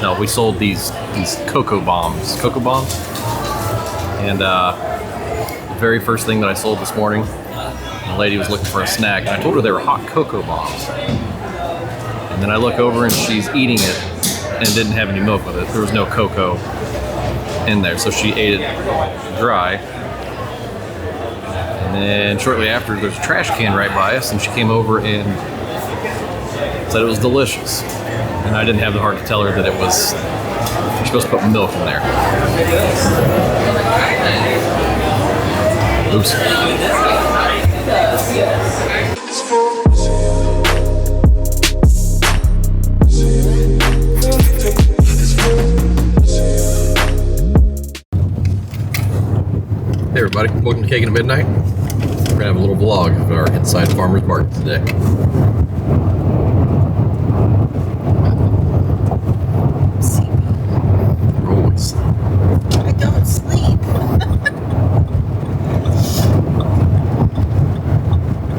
tell. We sold these cocoa bombs. And the very first thing that I sold this morning, the lady was looking for a snack, and I told her they were hot cocoa bombs. And then I look over and she's eating it and didn't have any milk with it. There was no cocoa in there, so she ate it dry. And then shortly after, there's a trash can right by us, and she came over and said it was delicious. And I didn't have the heart to tell her that you're supposed to put milk in there. Oops. Hey everybody, welcome to Caking at Midnight. We're gonna have a little vlog of our inside farmers market today. Always. I don't sleep.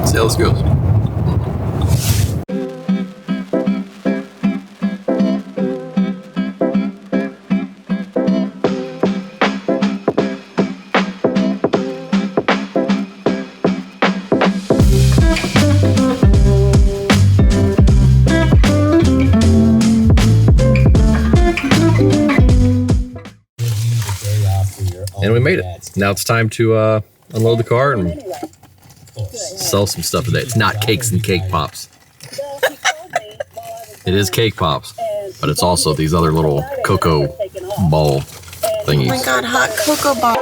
See how this goes. And we made it. Now it's time to unload the car and sell some stuff today. It's not cakes and cake pops. It is cake pops, but it's also these other little cocoa ball thingies. Oh my god, hot cocoa ball.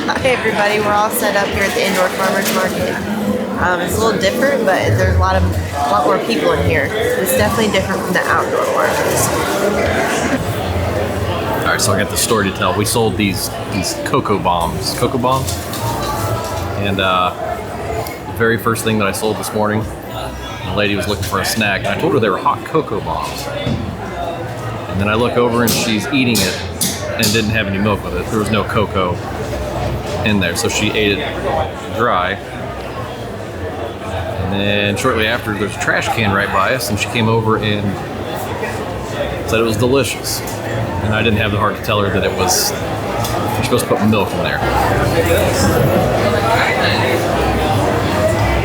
Hi everybody, we're all set up here at the indoor farmers market. It's a little different, but there's a lot more people in here. It's definitely different from the outdoor markets. All right, so I got the story to tell. We sold these cocoa bombs, and the very first thing that I sold this morning, the lady was looking for a snack, and I told her they were hot cocoa bombs. And then I look over and she's eating it and didn't have any milk with it. There was no cocoa in there, so she ate it dry. And then shortly after, there's a trash can right by us, and she came over and said it was delicious. And I didn't have the heart to tell her that you're supposed to put milk in there.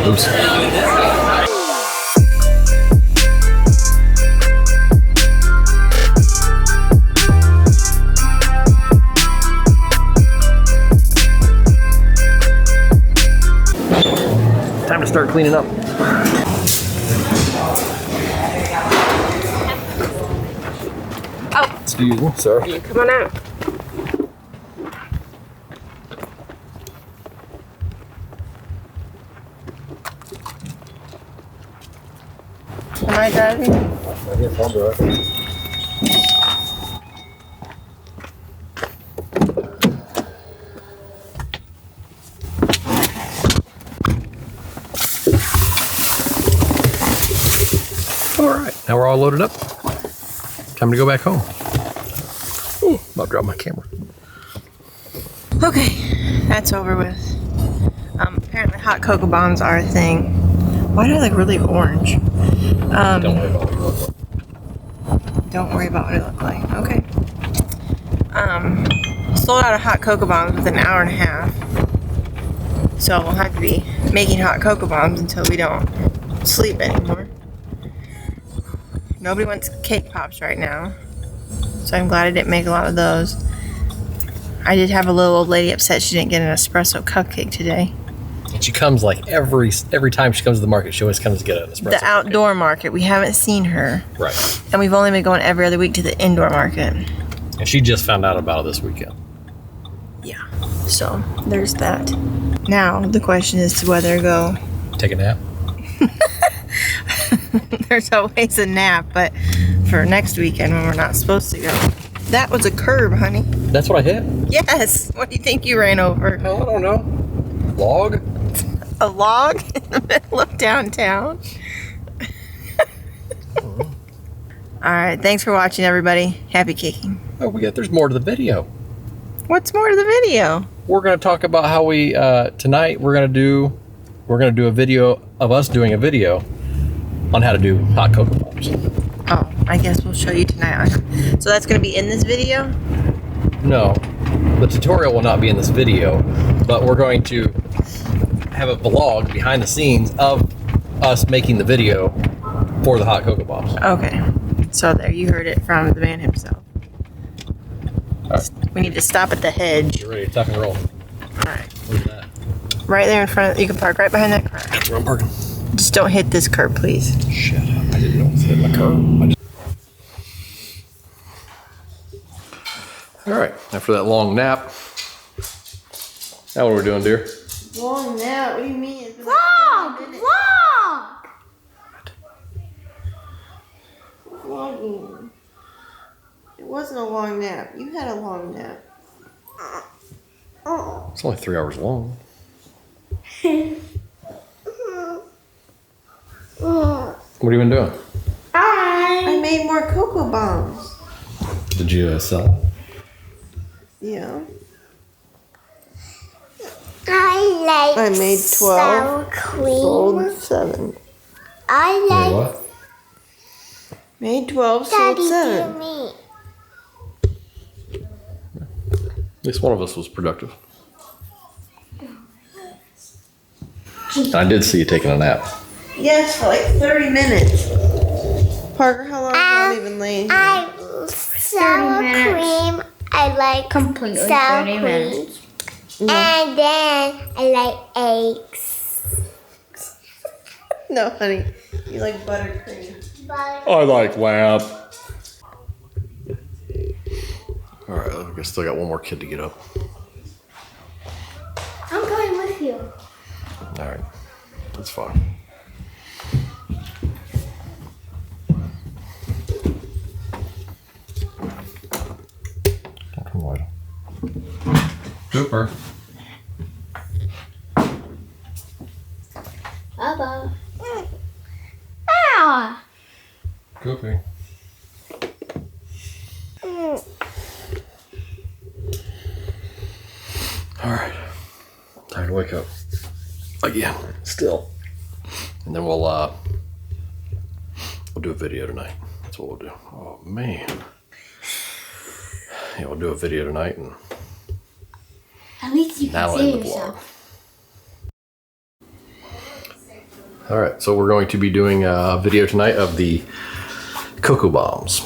Oops. Time to start cleaning up. Oh. Excuse me, sorry. Come on out. Am I driving? Yes, I'll drive. All right, now we're all loaded up. Time to go back home. Ooh, about to drop my camera. Okay, that's over with. Apparently hot cocoa bombs are a thing. Why do I look really orange? Don't worry about what it look like. Okay. Sold out of hot cocoa bombs within an hour and a half. So we'll have to be making hot cocoa bombs until we don't sleep anymore. Nobody wants cake pops right now. So I'm glad I didn't make a lot of those. I did have a little old lady upset she didn't get an espresso cupcake today. And she comes like every time she comes to the market, she always comes to get an espresso. The outdoor market. We haven't seen her. Right. And we've only been going every other week to the indoor market. And she just found out about it this weekend. Yeah. So there's that. Now the question is to whether to go. Take a nap. There's always a nap, but for next weekend when we're not supposed to go. That was a curb, honey. That's what I hit? Yes. What do you think you ran over? Oh, I don't know. Log? A log in the middle of downtown? All right. Thanks for watching, everybody. Happy kicking. Oh, there's more to the video. What's more to the video? We're going to talk about how we, tonight, we're going to do we're gonna do a video of us doing a video on how to do hot cocoa bombs. Oh, I guess we'll show you tonight. So that's gonna be in this video? No, the tutorial will not be in this video, but we're going to have a vlog behind the scenes of us making the video for the hot cocoa bombs. Okay. So there you heard it from the man himself. All right. We need to stop at the hedge. You're ready to tuck and roll. Alright. Where's that? Right there in front of, you can park right behind that car. That's where I'm parking. Just don't hit this curb, please. Shut up. I didn't know it was hitting the curb. All right, after that long nap, now what are we doing, dear? Long nap? What do you mean? Vlog! Vlogging. It wasn't a long nap. You had a long nap. It's only 3 hours long. What have you been doing? I made more cocoa bombs. Did you sell? Yeah. I like I made 12. sour cream. Sold 7. I like What? Made 12, sold Daddy, 7. give me. At least one of us was productive. I did see you taking a nap. Yes, for like 30 minutes. Parker, how long have you even laying here? I sour 30 minutes. cream. I like Completely sour 30 cream. minutes. And then I like eggs. No, honey. You like buttercream. I like lab. All right, I guess still got one more kid to get up. I'm going with you. All right, that's fine. Come on. Cooper. Baba. Ah. Cooper. All right, time to wake up again. Still, and then we'll do a video tonight. That's what we'll do. Oh man, yeah, we'll do a video tonight, and At least you can that'll see end the vlog. yourself. All right, so we're going to be doing a video tonight of the cocoa bombs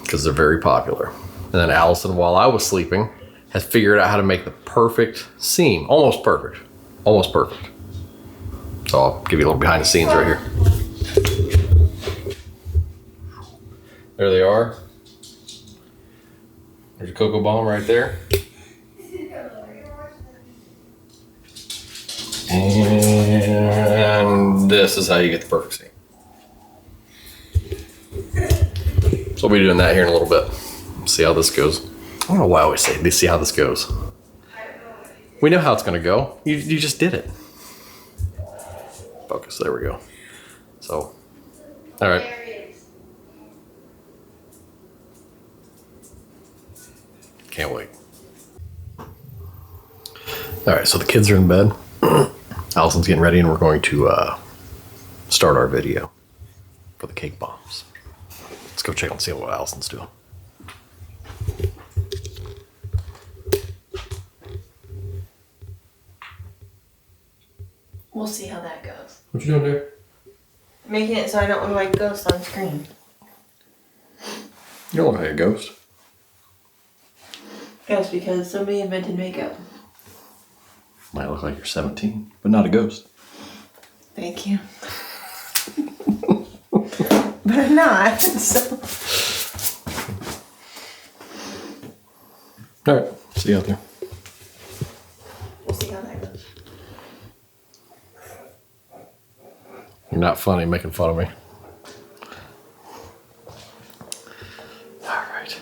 because they're very popular. And then Allison, while I was sleeping, has figured out how to make the perfect seam. Almost perfect. Almost perfect. So I'll give you a little behind the scenes right here. There they are. There's a cocoa bomb right there. And this is how you get the perfect seam. So we'll be doing that here in a little bit. See how this goes. I don't know why I always say, see how this goes. We know how it's gonna go. You just did it. Focus, there we go. So, all right. Can't wait. All right, so the kids are in bed. Allison's getting ready and we're going to start our video for the cake bombs. Let's go check and see what Allison's doing. We'll see how that goes. What you doing there? Making it so I don't look like ghost on screen. You don't look like a ghost. Yes, because somebody invented makeup. Might look like you're 17, but not a ghost. Thank you. But I'm not, so. All right, see you out there. We'll see how that goes. You're not funny making fun of me. All right.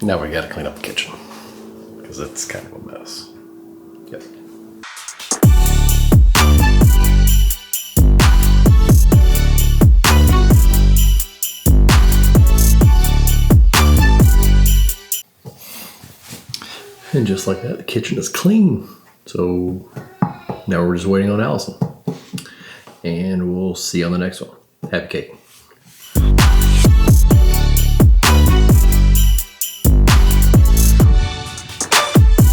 Now we gotta clean up the kitchen because it's kind of a mess. Yep. And just like that, the kitchen is clean. So Now we're just waiting on Allison. And we'll see you on the next one. Happy cake.